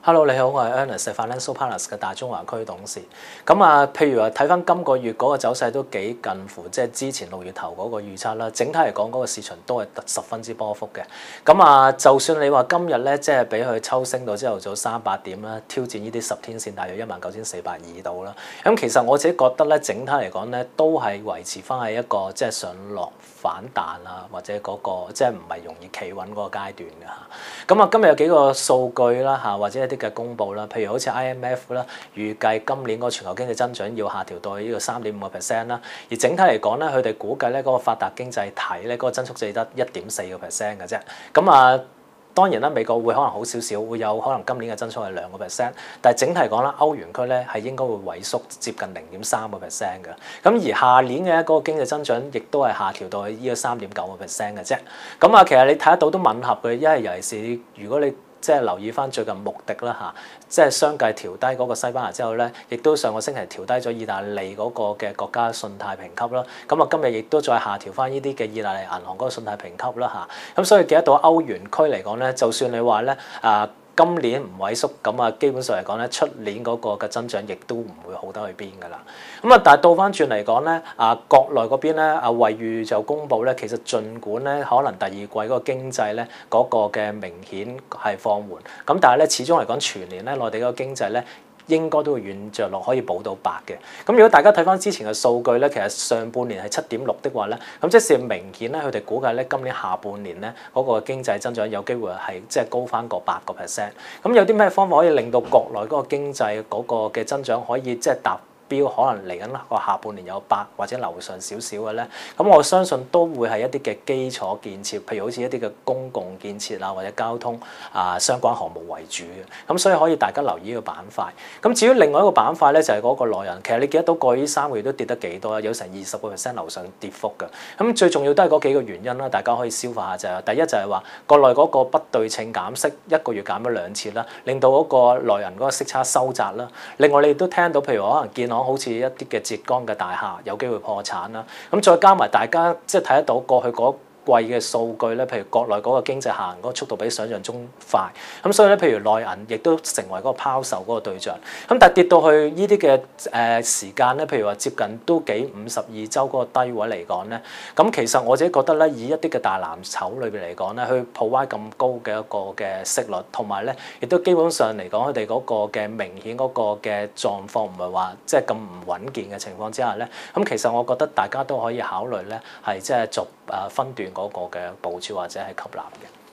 Hello， 你好，我係 Ernest Financial Partners 嘅大中華區董事。咁啊，譬如話睇翻今個月嗰個走勢都幾近乎即係之前6月頭嗰個預測啦。整體嚟講，嗰個市場都係十分之波幅嘅。咁啊，就算你話今日咧，即係俾佢抽升到朝頭早300點啦，挑戰呢啲10天線，大約19420度啦。咁其實我自己覺得咧，整體嚟講咧，都係維持翻喺一個即係上落反彈啊，或者嗰個即係唔係容易企穩嗰個階段嘅嚇。咁啊，今日有幾個數據啦嚇，或者一啲嘅公佈啦，譬如好似 IMF 啦，預計今年嗰個全球經濟增長要下調到呢個3.5%啦，而整體嚟講咧，佢哋估計咧嗰個發達經濟體咧嗰個增速只得1.4%嘅啫。咁啊，當然啦，美國會可能好少少，會有可能今年嘅增速係2%，但係整體嚟講啦，歐元區咧係應該會萎縮接近0.3%嘅。咁而下年嘅嗰個經濟增長亦都係下調到呢個3.9%嘅啫。咁啊，其實你睇得到都吻合嘅，因為尤其是如果你即係留意翻最近穆迪啦嚇，即係相繼調低嗰個西班牙之後咧，亦都上個星期調低咗意大利嗰個嘅國家信貸評級啦。咁啊，今日亦都再下調翻呢啲嘅意大利銀行嗰個信貸評級啦嚇。咁所以記得到歐元區嚟講咧，就算你話咧今年唔萎縮，咁啊基本上嚟講咧，出年嗰個嘅增長亦都唔會好得去邊㗎啦。咁啊，但係倒翻轉嚟講咧，國內嗰邊咧，惠譽就公布咧，其實儘管咧可能第二季嗰個經濟咧嗰個嘅明顯係放緩，咁但係咧始終嚟講全年咧內地嗰個經濟咧，應該都會軟着陸，可以補到8嘅。咁如果大家睇翻之前嘅數據咧，其實上半年係7.6的話咧，咁即係明顯咧，佢哋估計咧今年下半年咧嗰個經濟增長有機會係即係高翻個8%。咁有啲咩方法可以令到國內嗰個經濟嗰個嘅增長可以即係達標，可能嚟緊個下半年有8或者樓上少少嘅咧？咁我相信都會係一啲嘅基礎建設，譬如好似一啲嘅公共建設啊，或者交通相關項目為主嘅。咁所以可以大家留意呢個板塊。咁至於另外一個板塊咧，就係嗰個內銀。其實你記得到過去呢3個月都跌得幾多，有成20% 樓上跌幅嘅。咁最重要都係嗰幾個原因啦，大家可以消化下就係第一就係話國內嗰個不對稱減息1個月減咗2次啦，令到嗰個內銀嗰個息差收窄啦。另外你亦都聽到譬如可能建行好似一啲嘅浙江嘅大廈有機會破產啦。咁再加埋大家即係睇得到過去嗰季嘅數據咧，譬如國內嗰個經濟下行嗰個速度比想象中快，咁所以咧，譬如內銀亦都成為嗰個拋售嗰個對象。咁但係跌到去呢啲嘅時間咧，譬如話接近都幾52周嗰個低位嚟講咧，咁其實我自己覺得咧，以一啲嘅大藍籌裏邊嚟講咧，去provide咁高嘅一個嘅息率，同埋咧亦都基本上嚟講，佢哋嗰個嘅明顯嗰個嘅狀況唔係話即係咁唔穩健嘅情況之下咧，咁其實我覺得大家都可以考慮咧，係即係逐分段嗰個嘅部署或者係吸納嘅。